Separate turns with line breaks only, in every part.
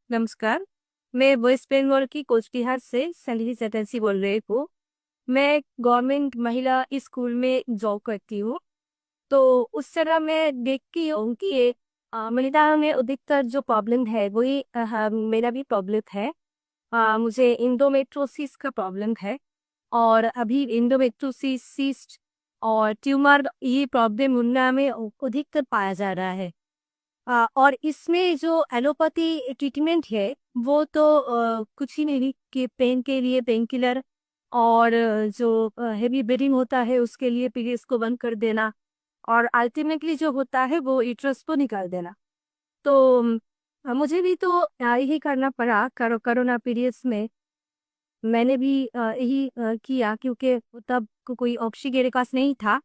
नमस्कार। मैं वेस्ट बंगाल की कोचबिहार से संगीता चटर्जी बोल रही हूँ। मैं गवर्नमेंट महिला स्कूल में जॉब करती हूँ। तो उस तरह मैं देखती हूँ कि ये महिलाओं में अधिकतर जो प्रॉब्लम है वही मेरा भी प्रॉब्लम है। मुझे इंडोमेट्रोसिस का प्रॉब्लम है। और अभी इंडोमेट्रोसिस सिस्ट और ट्यूमर ये प्रॉब्लम उनमें में अधिकतर पाया जा रहा है। और इसमें जो एलोपैथी ट्रीटमेंट है वो तो कुछ ही नहीं कि पेन के लिए पेन किलर और जो हेवी ब्लीडिंग होता है उसके लिए पीरियड्स को बंद कर देना और अल्टीमेटली जो होता है वो यूट्रस को निकाल देना। तो मुझे भी तो यही करना पड़ा कोरोना पीरियड्स में। मैंने भी यही किया क्योंकि तब कोई ऑक्सीजन मेरे पास नहीं था।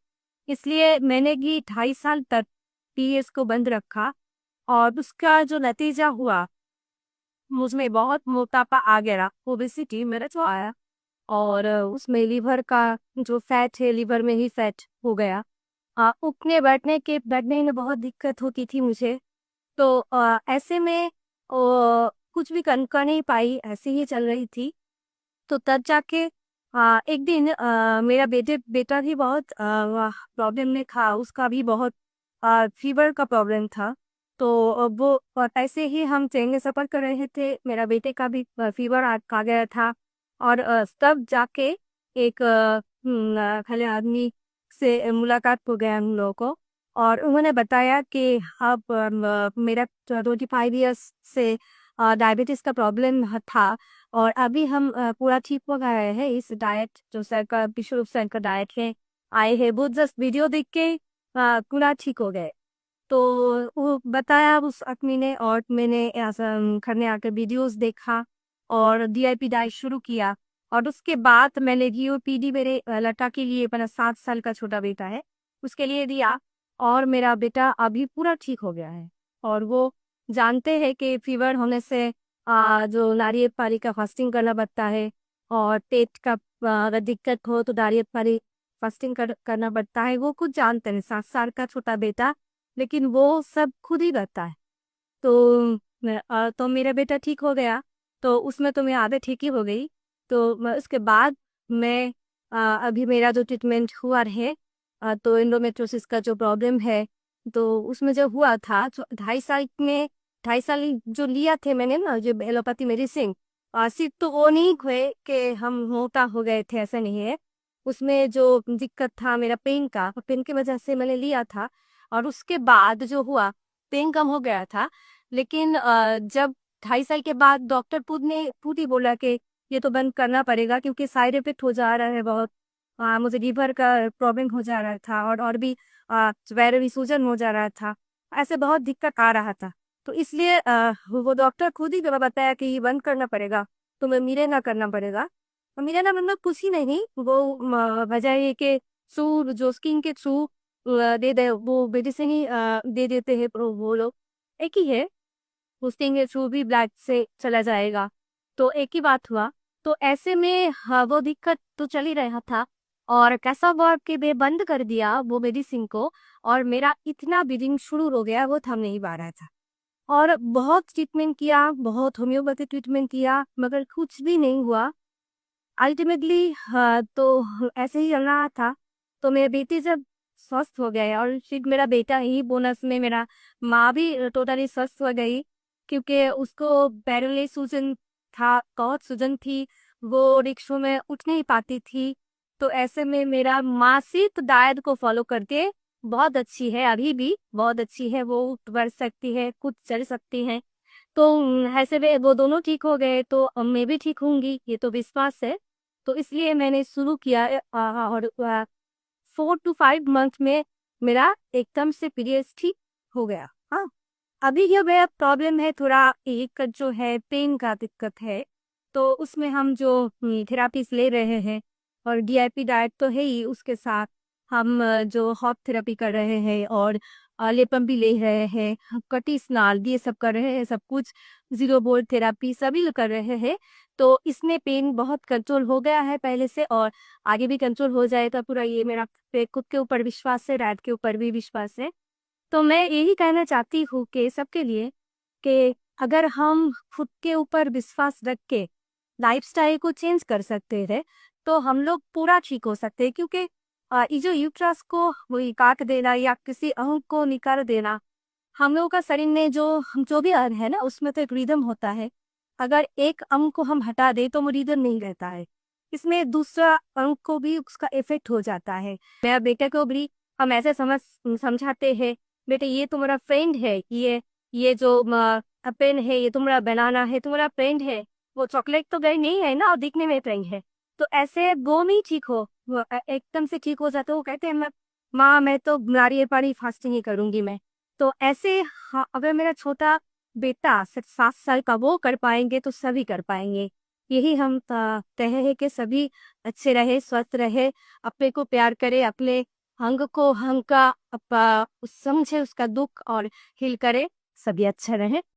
इसलिए मैंने भी 2.5 साल तक पीरियड्स को बंद रखा। और उसका जो नतीजा हुआ मुझमें बहुत मोटापा आ गया, ओबेसिटी मेरा जो आया। और उसमें लीवर का जो फैट है लीवर में ही फैट हो गया। उठने बैठने में बहुत दिक्कत होती थी मुझे। तो ऐसे में कुछ भी कर नहीं पाई, ऐसे ही चल रही थी। तो तब जाके एक दिन मेरा बेटा भी बहुत प्रॉब्लम में था, उसका भी बहुत फीवर का प्रॉब्लम था। तो वो ऐसे ही हम ट्रेन में सफर कर रहे थे, मेरा बेटे का भी फीवर आ गया था। और तब जाके एक खले आदमी से मुलाकात हो गया हम लोगों को। और उन्होंने बताया कि अब मेरा 25 ईयर्स से डायबिटीज का प्रॉब्लम था। और अभी हम पूरा ठीक हो गए हैं। इस डाइट जो सर का विश्व सर का डाइट है आए हैं, वो जस्ट वीडियो देख के पूरा ठीक हो गए। तो वो बताया उस आदमी ने और मैंने ऐसा घर में आकर वीडियोस देखा और डीआईपी डाइट शुरू किया। और उसके बाद मैंने जीओपीडी मेरे लड़का के लिए, अपना 7 साल का छोटा बेटा है उसके लिए दिया। और मेरा बेटा अभी पूरा ठीक हो गया है। और वो जानते हैं कि फीवर होने से जो नारियल पानी का फास्टिंग करना पड़ता है। और पेट का अगर दिक्कत हो तो नारियल पानी फास्टिंग करना पड़ता है। वो कुछ जानते हैं, 7 साल का छोटा बेटा, लेकिन वो सब खुद ही करता है। तो तो मेरा बेटा ठीक हो गया। तो उसमें तो मैं आदत ठीक ही हो गई। तो उसके बाद मैं अभी मेरा जो ट्रीटमेंट हुआ है, तो एंडोमेट्रोसिस का जो प्रॉब्लम है, तो उसमें जो हुआ था 2.5 साल में, 2.5 साल जो लिया थे मैंने ना जो एलोपैथी मेडिसिन, सिर्फ तो वो नहीं हुए कि हम मोटा हो गए थे, ऐसा नहीं है। उसमें जो दिक्कत था मेरा पेन की वजह से मैंने लिया था। और उसके बाद जो हुआ, पेन कम हो गया था। लेकिन जब 2.5 साल के बाद डॉक्टर खुद ही बोला कि ये तो बंद करना पड़ेगा क्योंकि साइड इफेक्ट हो जा रहा है बहुत। मुझे लीवर का प्रॉब्लम हो जा रहा था और भी पैर भी सूजन हो जा रहा था। ऐसे बहुत दिक्कत आ रहा था। तो इसलिए वो डॉक्टर खुद ही बताया कि ये बंद करना पड़ेगा, तुम्हें मिलेना करना पड़ेगा। और मिलेना मतलब कुछ ही नहीं, वो वजह ये कि सू जो स्किन के थ्रू दे दे वो मेडिसिन ही दे देते हैं वो लोग। एक ही है, होस्टिंग के थ्रू भी ब्लड से चला जाएगा। तो एक ही बात हुआ। तो ऐसे में वो दिक्कत तो चल ही रहा था। और कैसा हुआ कि मैं बंद कर दिया वो मेडिसिन को। और मेरा इतना ब्लीडिंग शुरू हो गया, वो थम नहीं पा रहा था। और बहुत ट्रीटमेंट किया, बहुत होम्योपैथी ट्रीटमेंट किया, मगर कुछ भी नहीं हुआ। अल्टीमेटली तो ऐसे ही चल रहा था। तो मेरे बेटे जब स्वस्थ हो गए, और फिर मेरा बेटा ही बोनस में, मेरा माँ भी टोटली स्वस्थ हो गई क्योंकि उसको पैरले सूजन था, बहुत सूजन थी, वो रिक्शों में उठ नहीं पाती थी। तो ऐसे में मेरा माँ सिर्फ डाइट को फॉलो करके बहुत अच्छी है, अभी भी बहुत अच्छी है, वो उठ बढ़ सकती है, खुद चल सकती है। तो ऐसे में वो दोनों ठीक हो गए तो अब मैं भी ठीक होंगी, ये तो विश्वास है। तो इसलिए मैंने शुरू किया और 4 to 5 मंथ में मेरा एकदम से पीरियड्स ठीक हो गया। हाँ, अभी ये मेरा प्रॉब्लम है, थोड़ा एक जो है पेन का दिक्कत है। तो उसमें हम जो थेरापीज ले रहे हैं, और डीआईपी डाइट तो है ही, उसके साथ हम जो हॉट थेरेपी कर रहे हैं और लेपम भी ले रहे हैं, कटी स्नाल ये सब कर रहे हैं, सब कुछ जीरो बोल्ट थेरापी सभी कर रहे हैं। तो इसमें पेन बहुत कंट्रोल हो गया है पहले से, और आगे भी कंट्रोल हो जाएगा पूरा। ये मेरा खुद के ऊपर विश्वास है, डाइट के ऊपर भी विश्वास है। तो मैं यही कहना चाहती हूँ कि सबके लिए कि अगर हम खुद के ऊपर विश्वास रख के लाइफस्टाइल को चेंज कर सकते हैं तो हम लोग पूरा ठीक हो सकते हैं, क्योंकि ये जो यूट्रस को वही काट देना या किसी अंग को निकाल देना, हम लोगों का शरीर में जो भी अंग है ना, उसमें तो एक रिदम होता है। अगर एक अंग को हम हटा दें तो वो रिदम नहीं रहता है, इसमें दूसरा अंग को भी उसका इफेक्ट हो जाता है। मेरा बेटे को भी हम ऐसे समझाते हैं, बेटे ये तुम्हारा फ्रेंड है, ये जो पेन है ये तुम्हारा बनाना है, तुम्हारा फ्रेंड है। वो चॉकलेट तो गई नहीं है ना, और दिखने में फ्रेंड है। तो ऐसे वो नहीं ठीक हो, वो एकदम से ठीक हो जाते, वो कहते हैं माँ मैं तो नारियल पानी फास्टिंग ही करूंगी मैं। तो ऐसे हाँ, अगर मेरा छोटा बेटा 7 साल का वो कर पाएंगे तो सभी कर पाएंगे। यही हम कहे हैं कि सभी अच्छे रहे, स्वस्थ रहे, अपने को प्यार करे, अपने अंग को अंग का समझे उसका दुख और हील करे, सभी अच्छा रहे।